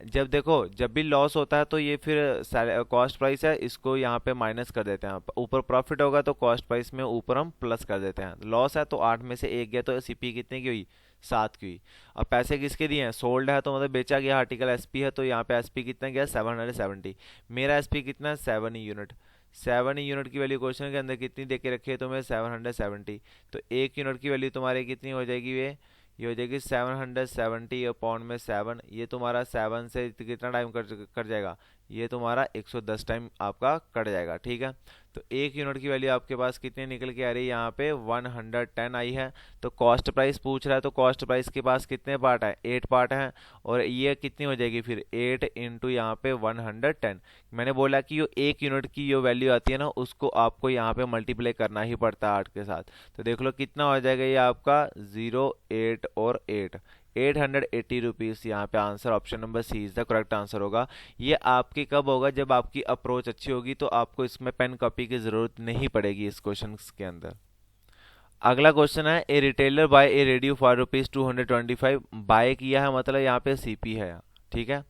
जब देखो जब भी लॉस होता है तो ये फिर कॉस्ट प्राइस है, इसको यहाँ पे माइनस कर देते हैं। ऊपर प्रॉफिट होगा तो कॉस्ट प्राइस में ऊपर हम प्लस कर देते हैं। लॉस है तो 8 में से 1 गया, तो सीपी कितने की हुई, 7 की हुई। अब पैसे किसके दिए हैं, सोल्ड है तो मतलब बेचा गया आर्टिकल, एसपी है तो यहाँ पे एसपी कितना गया, 770। मेरा एसपी कितना है, 7 यूनिट। 7 यूनिट की वैल्यू क्वेश्चन के अंदर कितनी देके रखी है तुम्हें, 770। तो 1 यूनिट की वैल्यू तुम्हारी कितनी हो जाएगी, ये हो जाएगी 770/7। ये तुम्हारा 7 से कितना टाइम कट जाएगा, ये तुम्हारा 110 टाइम आपका कट जाएगा, ठीक है। तो 1 यूनिट की वैल्यू आपके पास कितनी निकल के आ रही है, यहाँ पे 110 आई है। तो कॉस्ट प्राइस पूछ रहा है, तो कॉस्ट प्राइस के पास कितने पार्ट है, 8 पार्ट हैं। और ये कितनी हो जाएगी फिर, 8 इंटू यहाँ पे 110। मैंने बोला कि जो 1 यूनिट की जो वैल्यू आती है ना, उसको आपको यहाँ पे मल्टीप्लाई करना ही पड़ता है 8 के साथ। तो देख लो कितना हो जाएगा, ये आपका 0 8 और 8, 880 रुपीज़। यहाँ पे answer option number C is the correct answer होगा। ये आपकी कब होगा, जब आपकी अप्रोच अच्छी होगी, तो आपको इसमें पेन कॉपी की ज़रूरत नहीं पड़ेगी इस क्वेश्चन के अंदर। अगला क्वेश्चन है, a retailer buy a radio for ₹225। Buy किया है मतलब यहाँ पे सीपी है, ठीक है।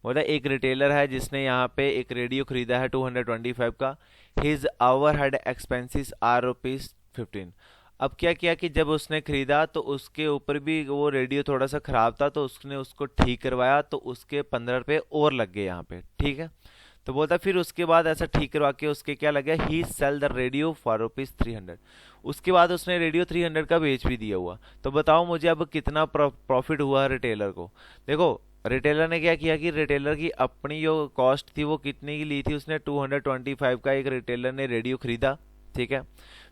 बोला एक रिटेलर है जिसने यहाँ पे एक रेडियो खरीदा है 225 का। His overhead expenses are ₹15। अब क्या किया कि जब उसने खरीदा तो उसके ऊपर भी वो रेडियो थोड़ा सा खराब था, तो उसने उसको ठीक करवाया, तो उसके 15 रुपये और लग गए यहाँ पे, ठीक है। तो बोलता फिर उसके बाद ऐसा ठीक करवा के उसके क्या लगे, ही सेल द रेडियो फॉर ₹300। उसके बाद उसने रेडियो 300 का बेच भी दिया हुआ। तो बताओ मुझे अब कितना प्रॉफिट हुआ रिटेलर को। देखो रिटेलर ने क्या किया कि रिटेलर की अपनी जो कॉस्ट थी वो कितने की ली थी, उसने 225 का एक रिटेलर ने रेडियो खरीदा, ठीक है।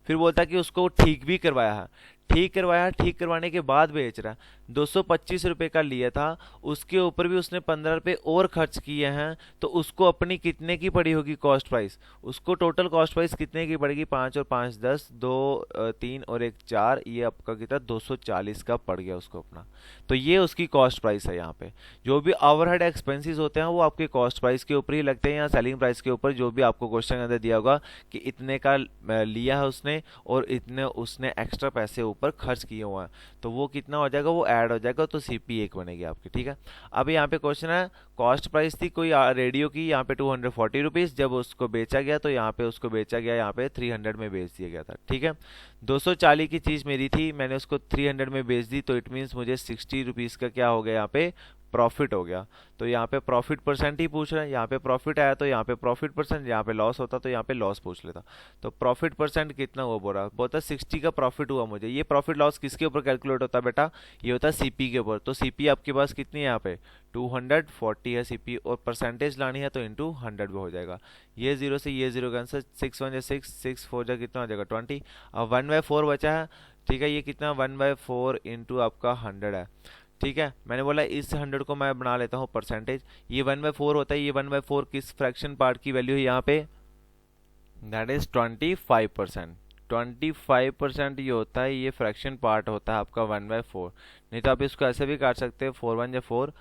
फिर बोलता कि उसको ठीक भी करवाया है, ठीक करवाने के बाद बेच रहा है। 225 रुपये का लिया था, उसके ऊपर भी उसने 15 रुपये और खर्च किए हैं, तो उसको अपनी कितने की पड़ी होगी कॉस्ट प्राइस। उसको टोटल कॉस्ट प्राइस कितने की पड़ेगी, 5 और 5 10, 2 3 और 1 4, ये आपका कितना 240 का पड़ गया उसको अपना। तो ये उसकी कॉस्ट प्राइस है। यहाँ पे जो भी ओवरहेड एक्सपेंसेस होते हैं वो आपके कॉस्ट प्राइस के ऊपर ही लगते हैं या सेलिंग प्राइस के ऊपर, जो भी आपको क्वेश्चन के अंदर दिया होगा कि इतने का लिया है उसने और इतने उसने एक्स्ट्रा पैसे ऊपर खर्च किए हुए हैं, तो वो कितना हो जाएगा, वो ऐड हो जाएगा, तो सीपी 1 बनेगी आपकी, ठीक है। अब यहाँ पे क्वेश्चन है, कॉस्ट प्राइस थी कोई रेडियो की यहाँ पे 240 रुपीज़, जब उसको बेचा गया तो यहाँ पे उसको बेचा गया यहाँ पे 300 में बेच दिया गया था, ठीक है। 240 की चीज़ मेरी थी, मैंने उसको 300 में बेच दी, तो इट मीन्स मुझे 60 रुपीज़ का क्या हो गया यहाँ पे, प्रॉफिट हो गया। तो यहाँ पे प्रॉफिट परसेंट ही पूछ रहा है, यहाँ पे प्रॉफिट आया तो यहाँ पे प्रॉफिट परसेंट, यहाँ पे लॉस होता तो यहाँ पे लॉस पूछ लेता। तो प्रॉफिट परसेंट कितना हुआ, बोल रहा बोलता 60 का प्रॉफिट हुआ मुझे। ये प्रॉफिट लॉस किसके ऊपर कैलकुलेट होता है बेटा, ये होता है सीपी के ऊपर। तो सीपी आपके पास कितनी है यहाँ पे 240 है सीपी, और परसेंटेज लानी है तो इंटू 100 में हो जाएगा। ये जीरो से ये जीरो का आंसर 6 1 6, 6 4 जा कितना हो जाएगा 20। अब 1/4 बचा है, ठीक है। ये कितना 1/4 इंटू आपका 100 है, ठीक है। मैंने बोला इस 100 को मैं बना लेता हूँ परसेंटेज। ये 1/4 होता है, ये 1/4 किस फ्रैक्शन पार्ट की वैल्यू है यहाँ पे, दैट इज 25%। 25% ये होता है, ये फ्रैक्शन पार्ट होता है आपका 1/4। नहीं तो आप इसको ऐसे भी काट सकते हैं, 4 1 4,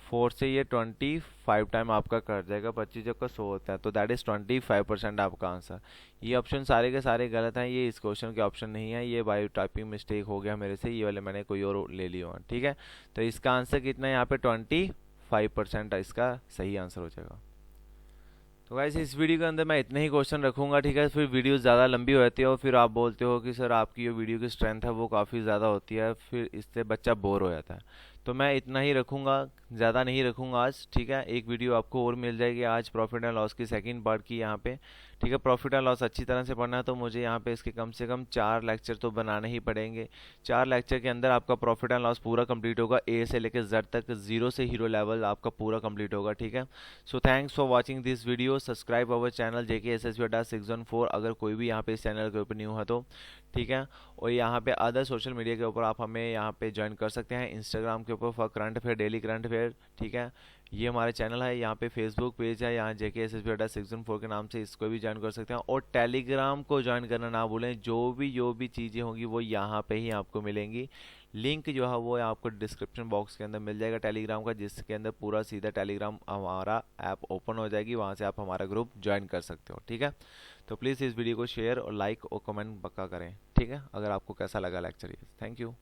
4 से ये 25 टाइम आपका कट जाएगा, 25 का 100 होता है, तो दैट इज 25% आपका आंसर। ये ऑप्शन सारे के सारे गलत हैं, ये इस क्वेश्चन के ऑप्शन नहीं है, ये बायो टाइपिंग मिस्टेक हो गया मेरे से, ये वाले मैंने कोई और ले लिया, ठीक है। तो इसका आंसर कितना है यहाँ पे 25% इसका सही आंसर हो जाएगा। तो गाइस इस वीडियो के अंदर मैं इतने ही क्वेश्चन रखूंगा, ठीक है। फिर वीडियो ज़्यादा लंबी हो जाती है और फिर आप बोलते हो कि सर आपकी जो वीडियो की स्ट्रेंथ है वो काफ़ी ज़्यादा होती है, फिर इससे बच्चा बोर हो जाता है। तो मैं इतना ही रखूंगा, ज़्यादा नहीं रखूंगा आज, ठीक है। एक वीडियो आपको और मिल जाएगी आज प्रॉफिट एंड लॉस की सेकंड पार्ट की यहाँ पे, ठीक है। प्रॉफिट एंड लॉस अच्छी तरह से पढ़ना है तो मुझे यहाँ पे इसके कम से कम 4 लेक्चर तो बनाने ही पड़ेंगे। 4 लेक्चर के अंदर आपका प्रॉफिट एंड लॉस पूरा कंप्लीट होगा, ए से लेकर जेड तक, जीरो से हीरो लेवल आपका पूरा कंप्लीट होगा, ठीक है। So thanks for watching this video, subscribe our channel JKSSB अड्डा 614 अगर कोई भी यहाँ पे इस चैनल के ऊपर न्यू है तो, ठीक है। और यहाँ पे अदर सोशल मीडिया के ऊपर आप हमें यहाँ पे ज्वाइन कर सकते हैं, इंस्टाग्राम के ऊपर for current affair, daily current affair, ठीक है। ये हमारे चैनल है, यहाँ पे फेसबुक पेज है, यहाँ JKSSB अड्डा 614 के नाम से, इसको भी ज्वाइन कर सकते हैं। और टेलीग्राम को ज्वाइन करना ना भूलें, जो भी चीज़ें होंगी वो यहाँ पे ही आपको मिलेंगी। लिंक जो है वो आपको डिस्क्रिप्शन बॉक्स के अंदर मिल जाएगा टेलीग्राम का, जिसके अंदर पूरा सीधा टेलीग्राम हमारा ऐप ओपन हो जाएगी, वहाँ से आप हमारा ग्रुप ज्वाइन कर सकते हो, ठीक है। तो प्लीज़ इस वीडियो को शेयर और लाइक और कमेंट पक्का करें, ठीक है, अगर आपको कैसा लगा लेक्चर ये। Thank you.